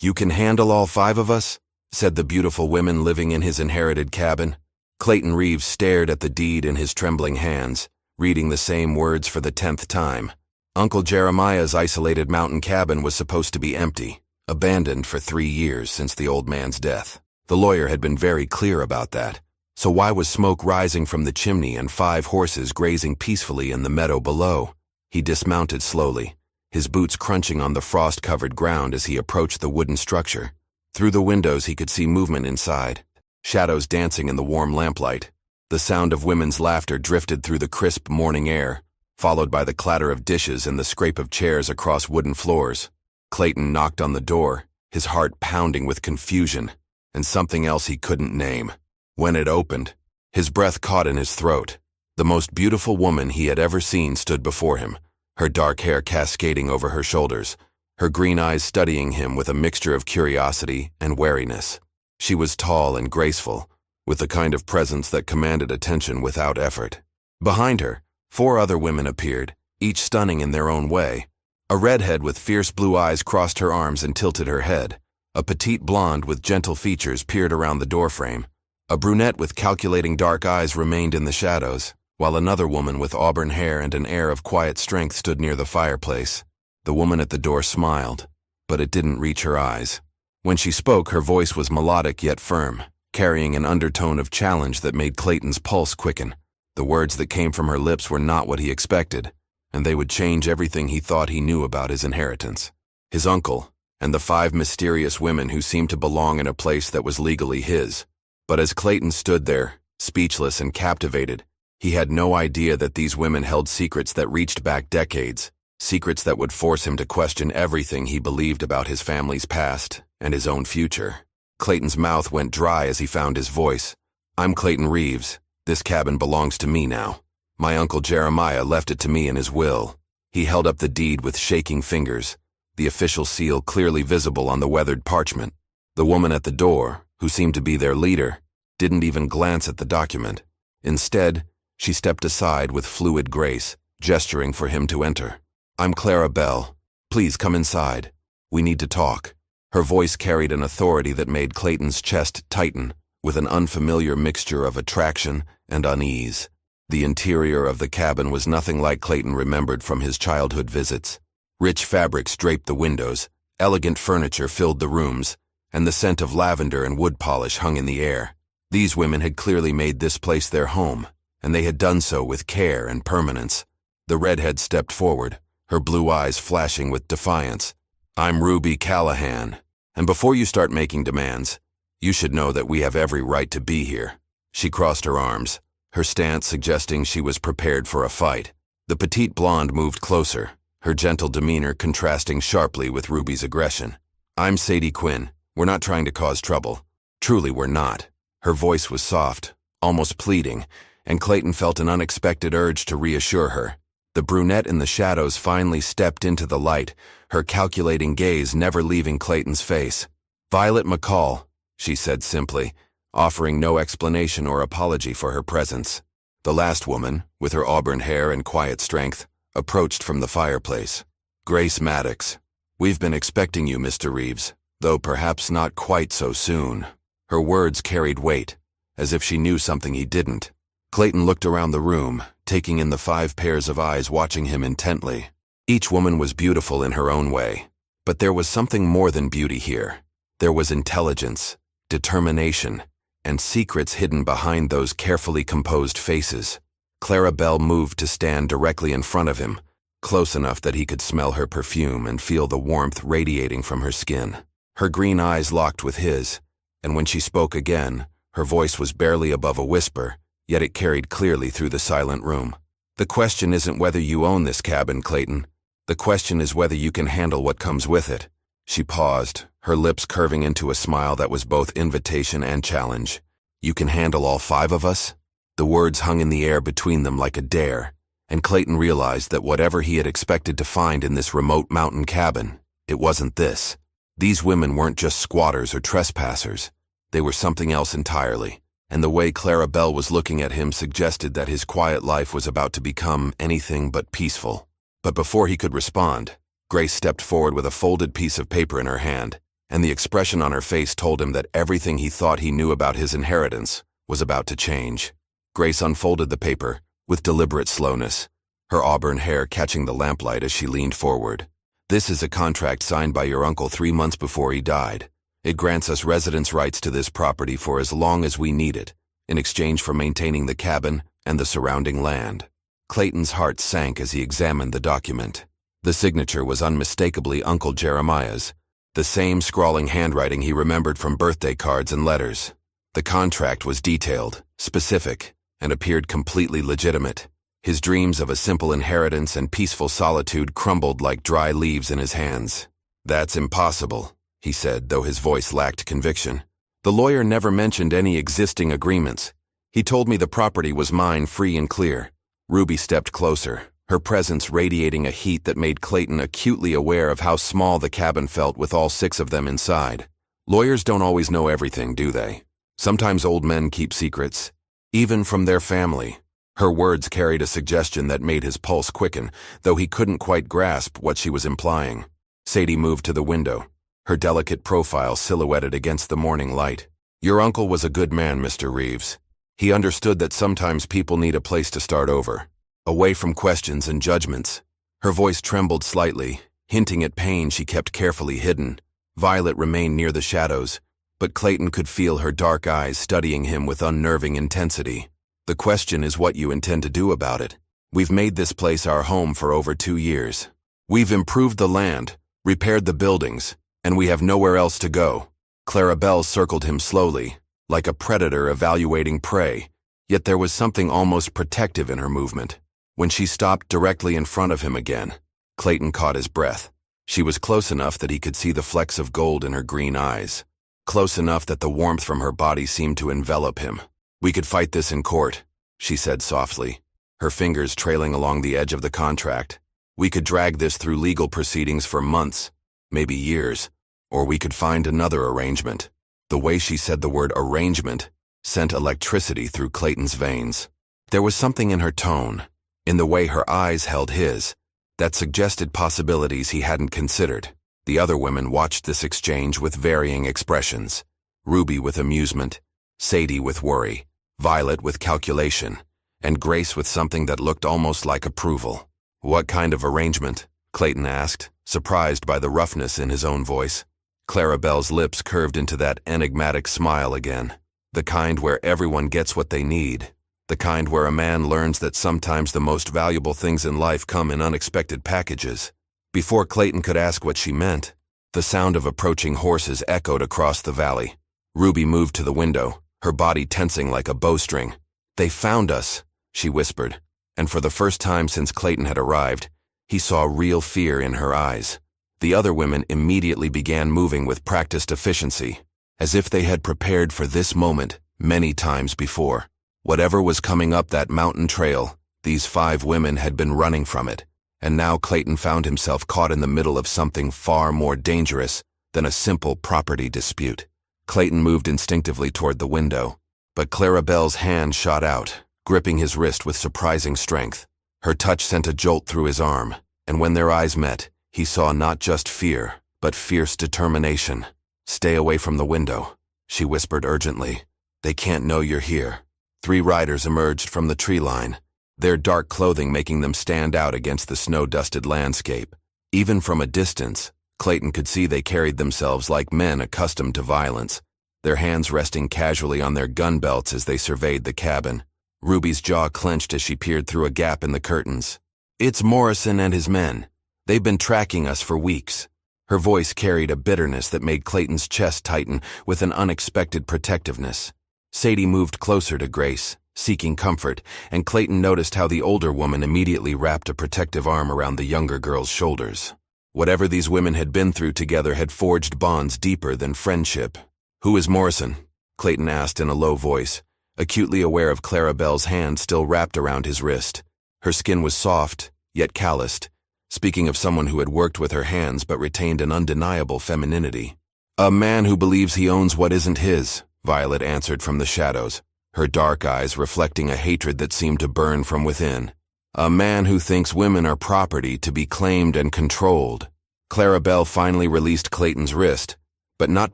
"You can handle all 5 of us?" said the beautiful women living in his inherited cabin. Clayton Reeves stared at the deed in his trembling hands, reading the same words for the 10th time. Uncle Jeremiah's isolated mountain cabin was supposed to be empty, abandoned for 3 years since the old man's death. The lawyer had been very clear about that. So why was smoke rising from the chimney and 5 horses grazing peacefully in the meadow below? He dismounted slowly, his boots crunching on the frost-covered ground as he approached the wooden structure. Through the windows he could see movement inside, shadows dancing in the warm lamplight. The sound of women's laughter drifted through the crisp morning air, followed by the clatter of dishes and the scrape of chairs across wooden floors. Clayton knocked on the door, his heart pounding with confusion, and something else he couldn't name. When it opened, his breath caught in his throat. The most beautiful woman he had ever seen stood before him, her dark hair cascading over her shoulders, her green eyes studying him with a mixture of curiosity and wariness. She was tall and graceful, with the kind of presence that commanded attention without effort. Behind her, 4 other women appeared, each stunning in their own way. A redhead with fierce blue eyes crossed her arms and tilted her head. A petite blonde with gentle features peered around the doorframe. A brunette with calculating dark eyes remained in the shadows, while another woman with auburn hair and an air of quiet strength stood near the fireplace. The woman at the door smiled, but it didn't reach her eyes. When she spoke, her voice was melodic yet firm, carrying an undertone of challenge that made Clayton's pulse quicken. The words that came from her lips were not what he expected, and they would change everything he thought he knew about his inheritance, his uncle, and the 5 mysterious women who seemed to belong in a place that was legally his. But as Clayton stood there, speechless and captivated, he had no idea that these women held secrets that reached back decades, secrets that would force him to question everything he believed about his family's past and his own future. Clayton's mouth went dry as he found his voice. "I'm Clayton Reeves. This cabin belongs to me now. My Uncle Jeremiah left it to me in his will." He held up the deed with shaking fingers, the official seal clearly visible on the weathered parchment. The woman at the door, who seemed to be their leader, didn't even glance at the document. Instead, she stepped aside with fluid grace, gesturing for him to enter. "I'm Clara Bell. Please come inside. We need to talk." Her voice carried an authority that made Clayton's chest tighten, with an unfamiliar mixture of attraction and unease. The interior of the cabin was nothing like Clayton remembered from his childhood visits. Rich fabrics draped the windows, elegant furniture filled the rooms, and the scent of lavender and wood polish hung in the air. These women had clearly made this place their home, and they had done so with care and permanence. The redhead stepped forward, her blue eyes flashing with defiance. "I'm Ruby Callahan, and before you start making demands, you should know that we have every right to be here." She crossed her arms, her stance suggesting she was prepared for a fight. The petite blonde moved closer, her gentle demeanor contrasting sharply with Ruby's aggression. "I'm Sadie Quinn. We're not trying to cause trouble. Truly we're not." Her voice was soft, almost pleading, and Clayton felt an unexpected urge to reassure her. The brunette in the shadows finally stepped into the light, her calculating gaze never leaving Clayton's face. "Violet McCall," she said simply, offering no explanation or apology for her presence. The last woman, with her auburn hair and quiet strength, approached from the fireplace. "Grace Maddox. We've been expecting you, Mr. Reeves, though perhaps not quite so soon." Her words carried weight, as if she knew something he didn't. Clayton looked around the room, taking in the 5 pairs of eyes watching him intently. Each woman was beautiful in her own way, but there was something more than beauty here. There was intelligence, determination, and secrets hidden behind those carefully composed faces. Clara Bell moved to stand directly in front of him, close enough that he could smell her perfume and feel the warmth radiating from her skin. Her green eyes locked with his, and when she spoke again, her voice was barely above a whisper, yet it carried clearly through the silent room. "The question isn't whether you own this cabin, Clayton. The question is whether you can handle what comes with it." She paused, her lips curving into a smile that was both invitation and challenge. "You can handle all 5 of us?" The words hung in the air between them like a dare, and Clayton realized that whatever he had expected to find in this remote mountain cabin, it wasn't this. These women weren't just squatters or trespassers. They were something else entirely, and the way Clara Bell was looking at him suggested that his quiet life was about to become anything but peaceful. But before he could respond, Grace stepped forward with a folded piece of paper in her hand, and the expression on her face told him that everything he thought he knew about his inheritance was about to change. Grace unfolded the paper with deliberate slowness, her auburn hair catching the lamplight as she leaned forward. "This is a contract signed by your uncle 3 months before he died. It grants us residence rights to this property for as long as we need it, in exchange for maintaining the cabin and the surrounding land." Clayton's heart sank as he examined the document. The signature was unmistakably Uncle Jeremiah's, the same scrawling handwriting he remembered from birthday cards and letters. The contract was detailed, specific, and appeared completely legitimate. His dreams of a simple inheritance and peaceful solitude crumbled like dry leaves in his hands. "That's impossible," he said, though his voice lacked conviction. "The lawyer never mentioned any existing agreements. He told me the property was mine free and clear." Ruby stepped closer, her presence radiating a heat that made Clayton acutely aware of how small the cabin felt with all 6 of them inside. Lawyers don't always know everything, do they? Sometimes old men keep secrets, even from their family. Her words carried a suggestion that made his pulse quicken, though he couldn't quite grasp what she was implying. Sadie moved to the window, her delicate profile silhouetted against the morning light. "Your uncle was a good man, Mr. Reeves. He understood that sometimes people need a place to start over, away from questions and judgments." Her voice trembled slightly, hinting at pain she kept carefully hidden. Violet remained near the shadows, but Clayton could feel her dark eyes studying him with unnerving intensity. "The question is what you intend to do about it. We've made this place our home for over 2 years. We've improved the land, repaired the buildings, and we have nowhere else to go." Clarabelle circled him slowly, like a predator evaluating prey, yet there was something almost protective in her movement. When she stopped directly in front of him again, Clayton caught his breath. She was close enough that he could see the flecks of gold in her green eyes, close enough that the warmth from her body seemed to envelop him. "We could fight this in court," she said softly, her fingers trailing along the edge of the contract. "We could drag this through legal proceedings for months, maybe years, or we could find another arrangement." The way she said the word arrangement sent electricity through Clayton's veins. There was something in her tone, in the way her eyes held his, that suggested possibilities he hadn't considered. The other women watched this exchange with varying expressions. Ruby with amusement, Sadie with worry, Violet with calculation, and Grace with something that looked almost like approval. "What kind of arrangement?" Clayton asked, surprised by the roughness in his own voice. Clarabelle's lips curved into that enigmatic smile again. "The kind where everyone gets what they need. The kind where a man learns that sometimes the most valuable things in life come in unexpected packages." Before Clayton could ask what she meant, the sound of approaching horses echoed across the valley. Ruby moved to the window, her body tensing like a bowstring. "They found us," she whispered, and for the first time since Clayton had arrived, he saw real fear in her eyes. The other women immediately began moving with practiced efficiency, as if they had prepared for this moment many times before. Whatever was coming up that mountain trail, these 5 women had been running from it, and now Clayton found himself caught in the middle of something far more dangerous than a simple property dispute. Clayton moved instinctively toward the window, but Clarabelle's hand shot out, gripping his wrist with surprising strength. Her touch sent a jolt through his arm, and when their eyes met, he saw not just fear, but fierce determination. "Stay away from the window," she whispered urgently. "They can't know you're here." 3 riders emerged from the tree line, their dark clothing making them stand out against the snow-dusted landscape. Even from a distance, Clayton could see they carried themselves like men accustomed to violence, their hands resting casually on their gun belts as they surveyed the cabin. Ruby's jaw clenched as she peered through a gap in the curtains. "It's Morrison and his men. They've been tracking us for weeks." Her voice carried a bitterness that made Clayton's chest tighten with an unexpected protectiveness. Sadie moved closer to Grace, seeking comfort, and Clayton noticed how the older woman immediately wrapped a protective arm around the younger girl's shoulders. Whatever these women had been through together had forged bonds deeper than friendship. "Who is Morrison?" Clayton asked in a low voice, acutely aware of Clarabelle's hand still wrapped around his wrist. Her skin was soft, yet calloused, speaking of someone who had worked with her hands but retained an undeniable femininity. "A man who believes he owns what isn't his," Violet answered from the shadows, her dark eyes reflecting a hatred that seemed to burn from within. "A man who thinks women are property to be claimed and controlled." Clarabelle finally released Clayton's wrist, but not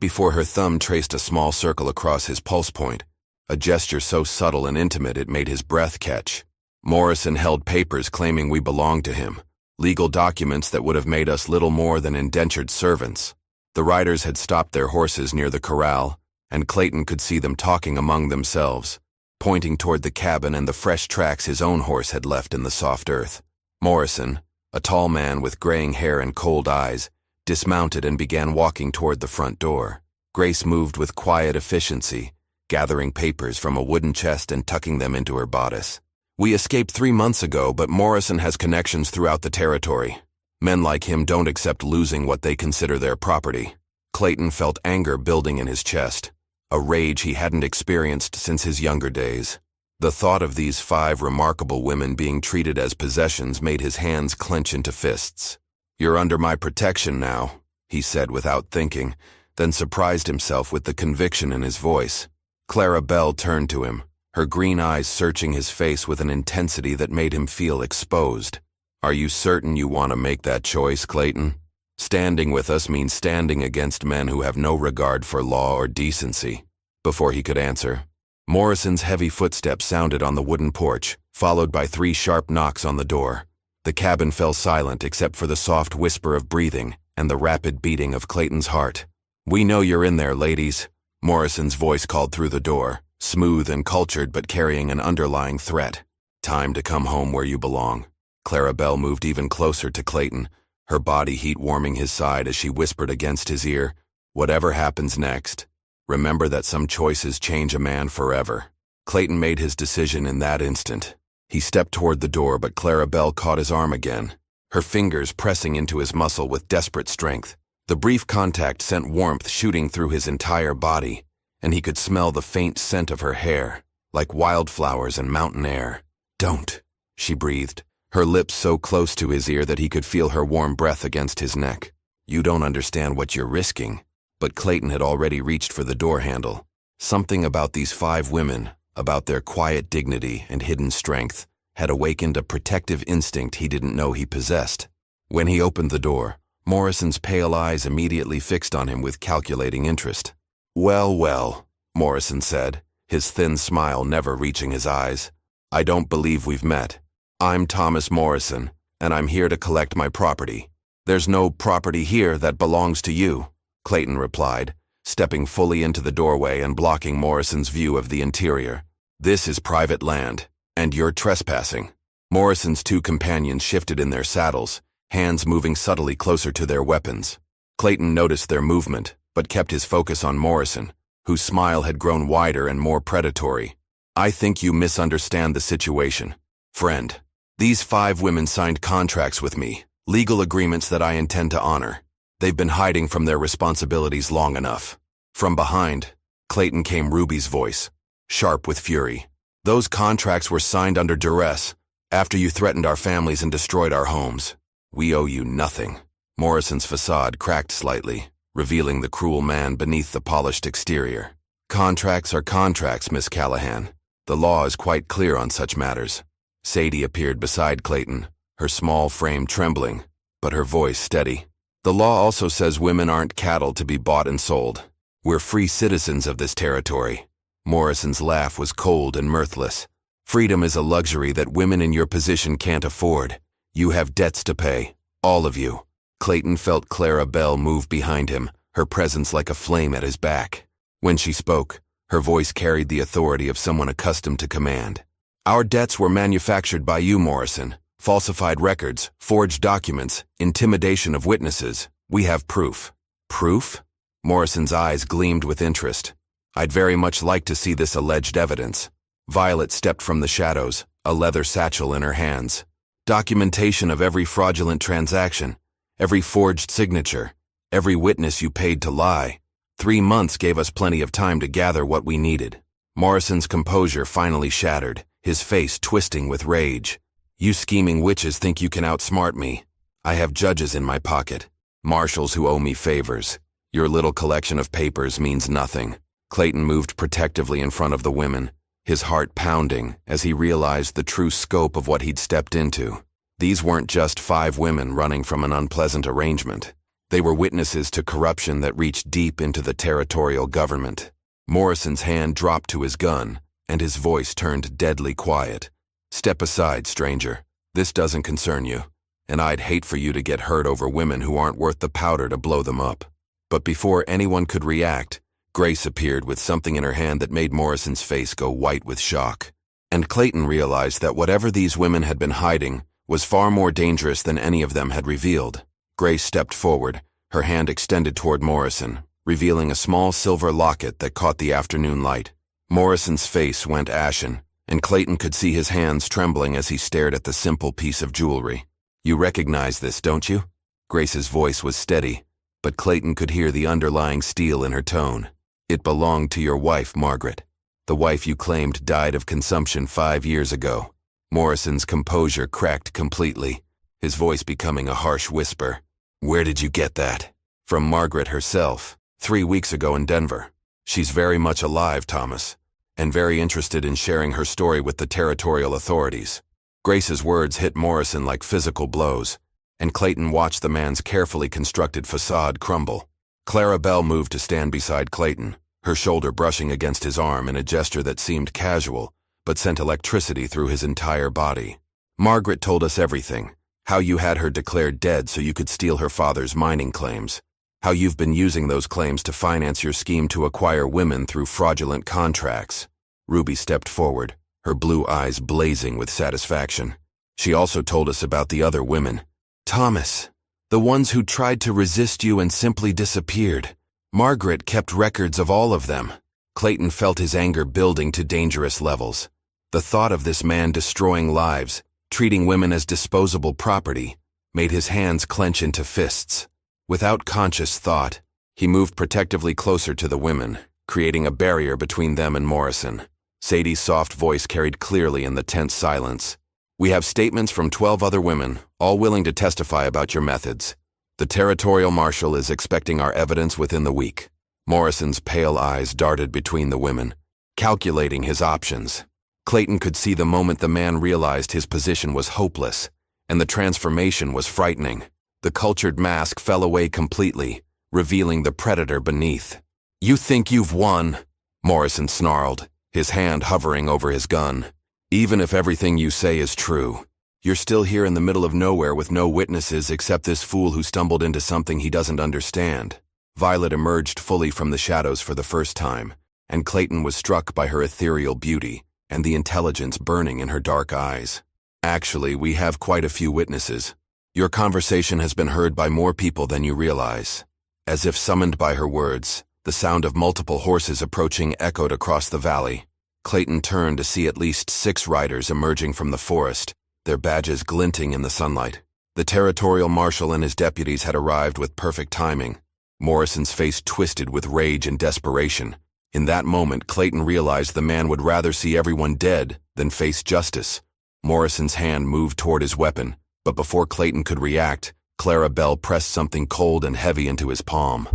before her thumb traced a small circle across his pulse point, a gesture so subtle and intimate it made his breath catch. Morrison held papers claiming we belonged to him, legal documents that would have made us little more than indentured servants. The riders had stopped their horses near the corral, and Clayton could see them talking among themselves, pointing toward the cabin and the fresh tracks his own horse had left in the soft earth. Morrison, a tall man with graying hair and cold eyes, dismounted and began walking toward the front door. Grace moved with quiet efficiency, gathering papers from a wooden chest and tucking them into her bodice. We escaped 3 months ago, but Morrison has connections throughout the territory. Men like him don't accept losing what they consider their property. Clayton felt anger building in his chest, a rage he hadn't experienced since his younger days. The thought of these 5 remarkable women being treated as possessions made his hands clench into fists. "You're under my protection now," he said without thinking, then surprised himself with the conviction in his voice. Clara Bell turned to him, her green eyes searching his face with an intensity that made him feel exposed. "Are you certain you want to make that choice, Clayton? Standing with us means standing against men who have no regard for law or decency." Before he could answer, Morrison's heavy footsteps sounded on the wooden porch, followed by 3 sharp knocks on the door. The cabin fell silent except for the soft whisper of breathing and the rapid beating of Clayton's heart. "We know you're in there, ladies," Morrison's voice called through the door, smooth and cultured but carrying an underlying threat. "Time to come home where you belong." Clara Bell moved even closer to Clayton, her body heat warming his side as she whispered against his ear, "Whatever happens next, remember that some choices change a man forever." Clayton made his decision in that instant. He stepped toward the door, but Clara Bell caught his arm again, her fingers pressing into his muscle with desperate strength. The brief contact sent warmth shooting through his entire body, and he could smell the faint scent of her hair, like wildflowers and mountain air. "Don't," she breathed, her lips so close to his ear that he could feel her warm breath against his neck. "You don't understand what you're risking." But Clayton had already reached for the door handle. Something about these 5 women, about their quiet dignity and hidden strength, had awakened a protective instinct he didn't know he possessed. When he opened the door, Morrison's pale eyes immediately fixed on him with calculating interest. "Well, well," Morrison said, his thin smile never reaching his eyes. "I don't believe we've met. I'm Thomas Morrison, and I'm here to collect my property." "There's no property here that belongs to you," Clayton replied, stepping fully into the doorway and blocking Morrison's view of the interior. "This is private land, and you're trespassing." Morrison's 2 companions shifted in their saddles, hands moving subtly closer to their weapons. Clayton noticed their movement, but kept his focus on Morrison, whose smile had grown wider and more predatory. "I think you misunderstand the situation, friend. These 5 women signed contracts with me, legal agreements that I intend to honor. They've been hiding from their responsibilities long enough." From behind, Clayton came Ruby's voice, sharp with fury. "Those contracts were signed under duress, after you threatened our families and destroyed our homes. We owe you nothing." Morrison's facade cracked slightly, revealing the cruel man beneath the polished exterior. "Contracts are contracts, Miss Callahan. The law is quite clear on such matters." Sadie appeared beside Clayton, her small frame trembling, but her voice steady. "The law also says women aren't cattle to be bought and sold. We're free citizens of this territory." Morrison's laugh was cold and mirthless. "Freedom is a luxury that women in your position can't afford. You have debts to pay, all of you." Clayton felt Clara Bell move behind him, her presence like a flame at his back. When she spoke, her voice carried the authority of someone accustomed to command. "Our debts were manufactured by you, Morrison. Falsified records, forged documents, intimidation of witnesses. We have proof." "Proof?" Morrison's eyes gleamed with interest. "I'd very much like to see this alleged evidence." Violet stepped from the shadows, a leather satchel in her hands. "Documentation of every fraudulent transaction, every forged signature, every witness you paid to lie. 3 months gave us plenty of time to gather what we needed." Morrison's composure finally shattered, his face twisting with rage. "You scheming witches think you can outsmart me. I have judges in my pocket, marshals who owe me favors. Your little collection of papers means nothing." Clayton moved protectively in front of the women, his heart pounding as he realized the true scope of what he'd stepped into. These weren't just 5 women running from an unpleasant arrangement. They were witnesses to corruption that reached deep into the territorial government. Morrison's hand dropped to his gun, and his voice turned deadly quiet. "Step aside, stranger. This doesn't concern you, and I'd hate for you to get hurt over women who aren't worth the powder to blow them up." But before anyone could react, Grace appeared with something in her hand that made Morrison's face go white with shock. And Clayton realized that whatever these women had been hiding was far more dangerous than any of them had revealed. Grace stepped forward, her hand extended toward Morrison, revealing a small silver locket that caught the afternoon light. Morrison's face went ashen, and Clayton could see his hands trembling as he stared at the simple piece of jewelry. "You recognize this, don't you?" Grace's voice was steady, but Clayton could hear the underlying steel in her tone. "It belonged to your wife, Margaret. The wife you claimed died of consumption 5 years ago." Morrison's composure cracked completely, his voice becoming a harsh whisper. "Where did you get that?" "From Margaret herself, 3 weeks ago in Denver. She's very much alive, Thomas, and very interested in sharing her story with the territorial authorities." Grace's words hit Morrison like physical blows, and Clayton watched the man's carefully constructed facade crumble. Clara Bell moved to stand beside Clayton, her shoulder brushing against his arm in a gesture that seemed casual, but sent electricity through his entire body. "Margaret told us everything. How you had her declared dead so you could steal her father's mining claims. How you've been using those claims to finance your scheme to acquire women through fraudulent contracts." Ruby stepped forward, her blue eyes blazing with satisfaction. "She also told us about the other women. Thomas, the ones who tried to resist you and simply disappeared. Margaret kept records of all of them." Clayton felt his anger building to dangerous levels. The thought of this man destroying lives, treating women as disposable property, made his hands clench into fists. Without conscious thought, he moved protectively closer to the women, creating a barrier between them and Morrison. Sadie's soft voice carried clearly in the tense silence. "We have statements from 12 other women, all willing to testify about your methods. The territorial marshal is expecting our evidence within the week." Morrison's pale eyes darted between the women, calculating his options. Clayton could see the moment the man realized his position was hopeless, and the transformation was frightening. The cultured mask fell away completely, revealing the predator beneath. "You think you've won," Morrison snarled, his hand hovering over his gun. "Even if everything you say is true, you're still here in the middle of nowhere with no witnesses except this fool who stumbled into something he doesn't understand." Violet emerged fully from the shadows for the first time, and Clayton was struck by her ethereal beauty and the intelligence burning in her dark eyes. "Actually, we have quite a few witnesses. Your conversation has been heard by more people than you realize." As if summoned by her words, the sound of multiple horses approaching echoed across the valley. Clayton turned to see at least 6 riders emerging from the forest, their badges glinting in the sunlight. The territorial marshal and his deputies had arrived with perfect timing. Morrison's face twisted with rage and desperation. In that moment, Clayton realized the man would rather see everyone dead than face justice. Morrison's hand moved toward his weapon, but before Clayton could react, Clara Bell pressed something cold and heavy into his palm.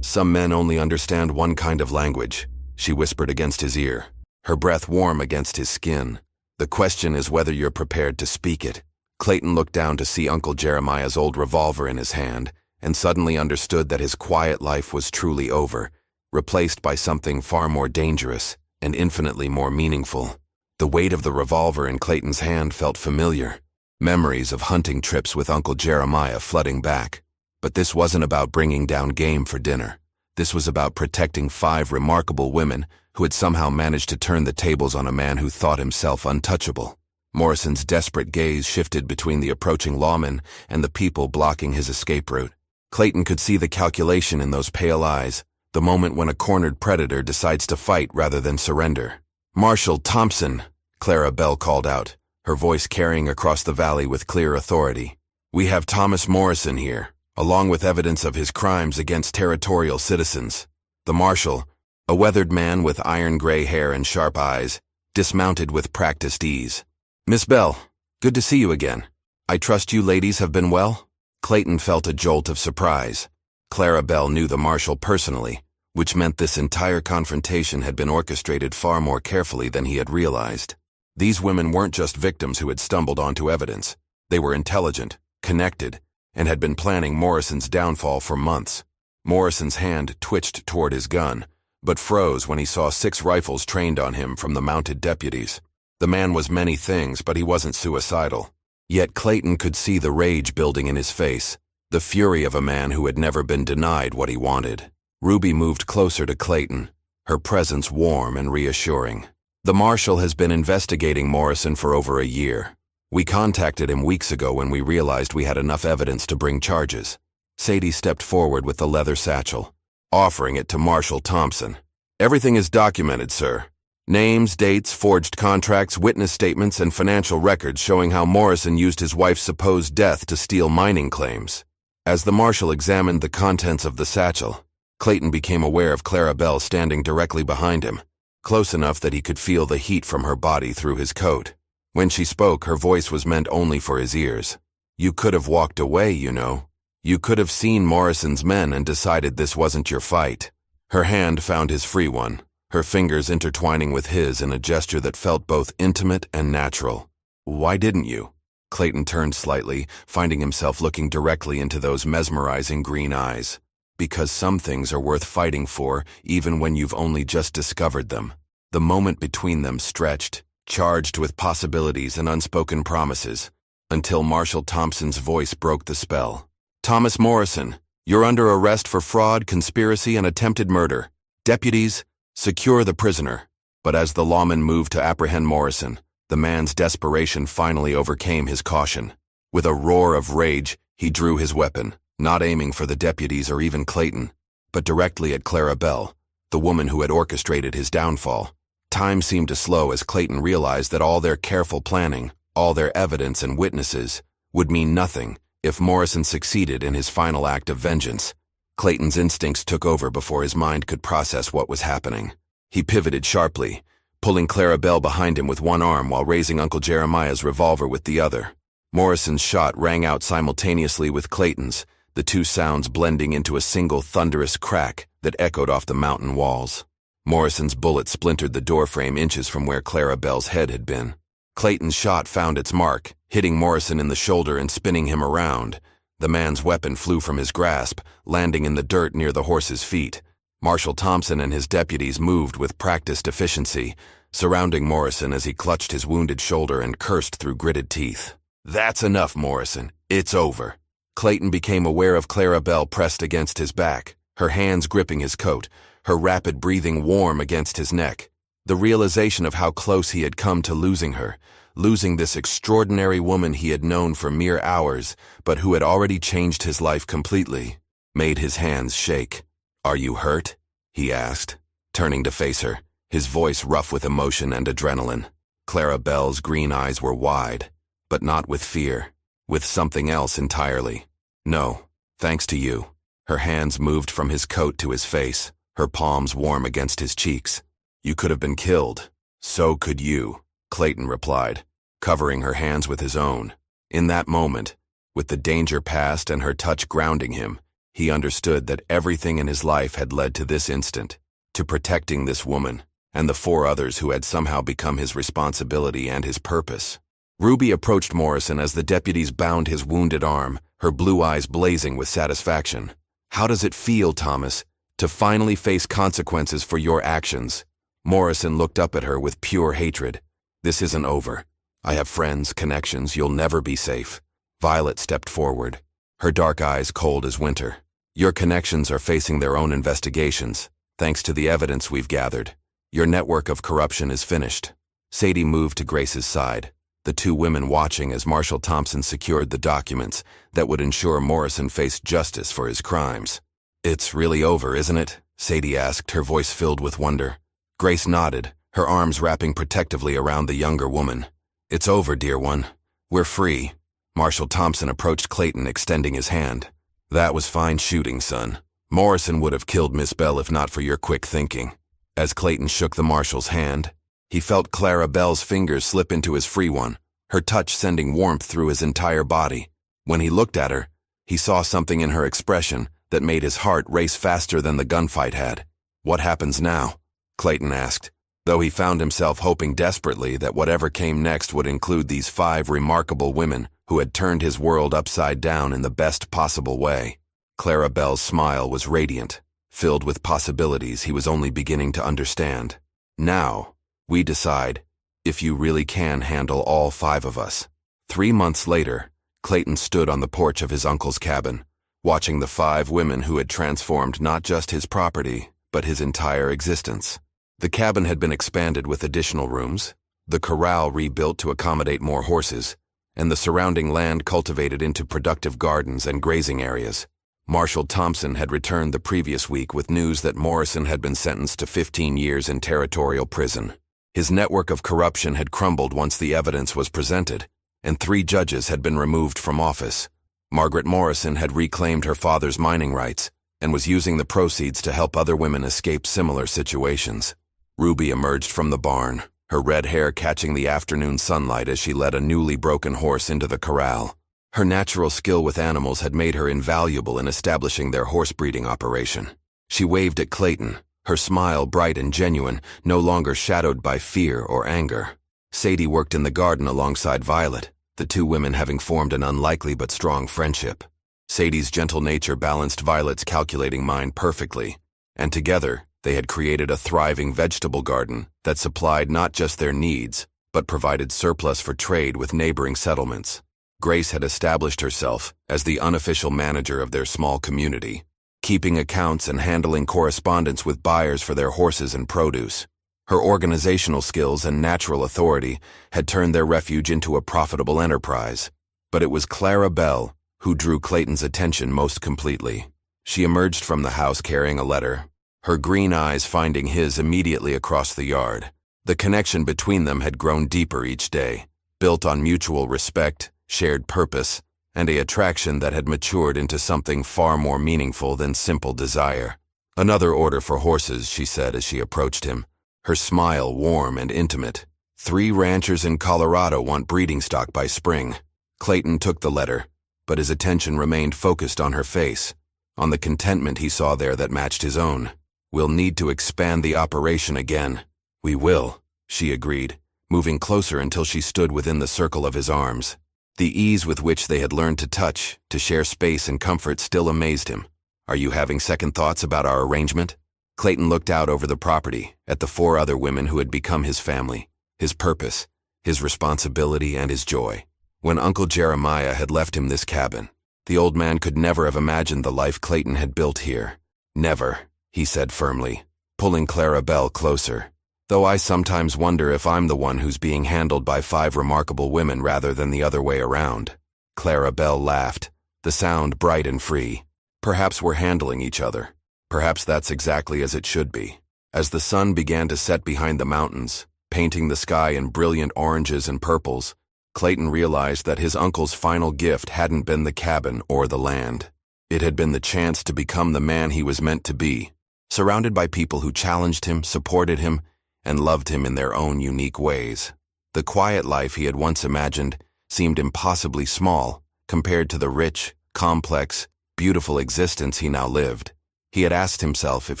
"Some men only understand one kind of language," she whispered against his ear, her breath warm against his skin. "The question is whether you're prepared to speak it." Clayton looked down to see Uncle Jeremiah's old revolver in his hand, and suddenly understood that his quiet life was truly over, replaced by something far more dangerous and infinitely more meaningful. The weight of the revolver in Clayton's hand felt familiar, memories of hunting trips with Uncle Jeremiah flooding back. But this wasn't about bringing down game for dinner. This was about protecting 5 remarkable women who had somehow managed to turn the tables on a man who thought himself untouchable. Morrison's desperate gaze shifted between the approaching lawmen and the people blocking his escape route. Clayton could see the calculation in those pale eyes, the moment when a cornered predator decides to fight rather than surrender. "Marshal Thompson," Clara Bell called out, her voice carrying across the valley with clear authority. "We have Thomas Morrison here, along with evidence of his crimes against territorial citizens." The marshal, a weathered man with iron-gray hair and sharp eyes, dismounted with practiced ease. "Miss Bell, good to see you again. I trust you ladies have been well?" Clayton felt a jolt of surprise. Clara Bell knew the marshal personally, which meant this entire confrontation had been orchestrated far more carefully than he had realized. These women weren't just victims who had stumbled onto evidence. They were intelligent, connected, and had been planning Morrison's downfall for months. Morrison's hand twitched toward his gun, but froze when he saw 6 rifles trained on him from the mounted deputies. The man was many things, but he wasn't suicidal. Yet Clayton could see the rage building in his face, the fury of a man who had never been denied what he wanted. Ruby moved closer to Clayton, her presence warm and reassuring. The marshal has been investigating Morrison for over a year. We contacted him weeks ago when we realized we had enough evidence to bring charges. Sadie stepped forward with the leather satchel, offering it to Marshal Thompson. Everything is documented, sir. Names, dates, forged contracts, witness statements, and financial records showing how Morrison used his wife's supposed death to steal mining claims. As the marshal examined the contents of the satchel, Clayton became aware of Clara Bell standing directly behind him, close enough that he could feel the heat from her body through his coat. When she spoke, her voice was meant only for his ears. You could have walked away, you know. You could have seen Morrison's men and decided this wasn't your fight. Her hand found his free one, her fingers intertwining with his in a gesture that felt both intimate and natural. Why didn't you? Clayton turned slightly, finding himself looking directly into those mesmerizing green eyes. Because some things are worth fighting for, even when you've only just discovered them. The moment between them stretched, charged with possibilities and unspoken promises, until Marshal Thompson's voice broke the spell. Thomas Morrison, you're under arrest for fraud, conspiracy, and attempted murder. Deputies, secure the prisoner. But as the lawman moved to apprehend Morrison, the man's desperation finally overcame his caution. With a roar of rage, he drew his weapon, not aiming for the deputies or even Clayton, but directly at Clara Bell, the woman who had orchestrated his downfall. Time seemed to slow as Clayton realized that all their careful planning, all their evidence and witnesses, would mean nothing if Morrison succeeded in his final act of vengeance. Clayton's instincts took over before his mind could process what was happening. He pivoted sharply, pulling Clara Bell behind him with one arm while raising Uncle Jeremiah's revolver with the other. Morrison's shot rang out simultaneously with Clayton's, the two sounds blending into a single thunderous crack that echoed off the mountain walls. Morrison's bullet splintered the doorframe inches from where Clara Bell's head had been. Clayton's shot found its mark, hitting Morrison in the shoulder and spinning him around. The man's weapon flew from his grasp, landing in the dirt near the horse's feet. Marshal Thompson and his deputies moved with practiced efficiency, surrounding Morrison as he clutched his wounded shoulder and cursed through gritted teeth. That's enough, Morrison. It's over. Clayton became aware of Clara Bell pressed against his back, her hands gripping his coat, her rapid breathing warm against his neck. The realization of how close he had come to losing her, losing this extraordinary woman he had known for mere hours, but who had already changed his life completely, made his hands shake. Are you hurt? He asked, turning to face her, his voice rough with emotion and adrenaline. Clara Bell's green eyes were wide, but not with fear, with something else entirely. No, thanks to you. Her hands moved from his coat to his face, her palms warm against his cheeks. You could have been killed. So could you, Clayton replied, covering her hands with his own. In that moment, with the danger past and her touch grounding him, he understood that everything in his life had led to this instant, to protecting this woman, and the 4 others who had somehow become his responsibility and his purpose. Ruby approached Morrison as the deputies bound his wounded arm, her blue eyes blazing with satisfaction. How does it feel, Thomas, to finally face consequences for your actions? Morrison looked up at her with pure hatred. This isn't over. I have friends, connections, you'll never be safe. Violet stepped forward, her dark eyes cold as winter. Your connections are facing their own investigations, thanks to the evidence we've gathered. Your network of corruption is finished. Sadie moved to Grace's side, the 2 women watching as Marshal Thompson secured the documents that would ensure Morrison faced justice for his crimes. It's really over, isn't it? Sadie asked, her voice filled with wonder. Grace nodded, her arms wrapping protectively around the younger woman. It's over, dear one. We're free. Marshal Thompson approached Clayton, extending his hand. That was fine shooting, son. Morrison would have killed Miss Bell if not for your quick thinking. As Clayton shook the marshal's hand, he felt Clara Bell's fingers slip into his free one, her touch sending warmth through his entire body. When he looked at her, he saw something in her expression that made his heart race faster than the gunfight had. What happens now? Clayton asked, though he found himself hoping desperately that whatever came next would include these 5 remarkable women who had turned his world upside down in the best possible way. Clara Belle's smile was radiant, filled with possibilities he was only beginning to understand. Now, we decide if you really can handle all 5 of us. 3 months later, Clayton stood on the porch of his uncle's cabin, watching the 5 women who had transformed not just his property, but his entire existence. The cabin had been expanded with additional rooms, the corral rebuilt to accommodate more horses, and the surrounding land cultivated into productive gardens and grazing areas. Marshal Thompson had returned the previous week with news that Morrison had been sentenced to 15 years in territorial prison. His network of corruption had crumbled once the evidence was presented, and 3 judges had been removed from office. Margaret Morrison had reclaimed her father's mining rights and was using the proceeds to help other women escape similar situations. Ruby emerged from the barn, her red hair catching the afternoon sunlight as she led a newly broken horse into the corral. Her natural skill with animals had made her invaluable in establishing their horse breeding operation. She waved at Clayton, her smile bright and genuine, no longer shadowed by fear or anger. Sadie worked in the garden alongside Violet, the 2 women having formed an unlikely but strong friendship. Sadie's gentle nature balanced Violet's calculating mind perfectly, and together they had created a thriving vegetable garden that supplied not just their needs, but provided surplus for trade with neighboring settlements. Grace had established herself as the unofficial manager of their small community, keeping accounts and handling correspondence with buyers for their horses and produce. Her organizational skills and natural authority had turned their refuge into a profitable enterprise. But it was Clara Belle who drew Clayton's attention most completely. She emerged from the house carrying a letter, her green eyes finding his immediately across the yard. The connection between them had grown deeper each day, built on mutual respect, shared purpose, and an attraction that had matured into something far more meaningful than simple desire. "Another order for horses," she said as she approached him, her smile warm and intimate. "3 ranchers in Colorado want breeding stock by spring." Clayton took the letter, but his attention remained focused on her face, on the contentment he saw there that matched his own. "We'll need to expand the operation again." "We will," she agreed, moving closer until she stood within the circle of his arms. The ease with which they had learned to touch, to share space and comfort still amazed him. "Are you having second thoughts about our arrangement?" Clayton looked out over the property, at the 4 other women who had become his family, his purpose, his responsibility, and his joy. When Uncle Jeremiah had left him this cabin, the old man could never have imagined the life Clayton had built here. "Never," he said firmly, pulling Clara Belle closer. "Though I sometimes wonder if I'm the one who's being handled by 5 remarkable women rather than the other way around." Clara Belle laughed, the sound bright and free. "Perhaps we're handling each other. Perhaps that's exactly as it should be." As the sun began to set behind the mountains, painting the sky in brilliant oranges and purples, Clayton realized that his uncle's final gift hadn't been the cabin or the land. It had been the chance to become the man he was meant to be, surrounded by people who challenged him, supported him, and loved him in their own unique ways. The quiet life he had once imagined seemed impossibly small compared to the rich, complex, beautiful existence he now lived. He had asked himself if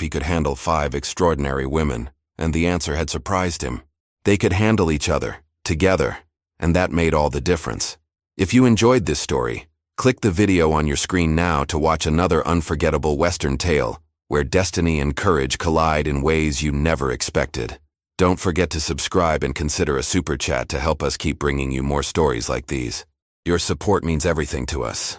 he could handle 5 extraordinary women, and the answer had surprised him. They could handle each other, together, and that made all the difference. If you enjoyed this story, click the video on your screen now to watch another unforgettable Western tale where destiny and courage collide in ways you never expected. Don't forget to subscribe and consider a super chat to help us keep bringing you more stories like these. Your support means everything to us.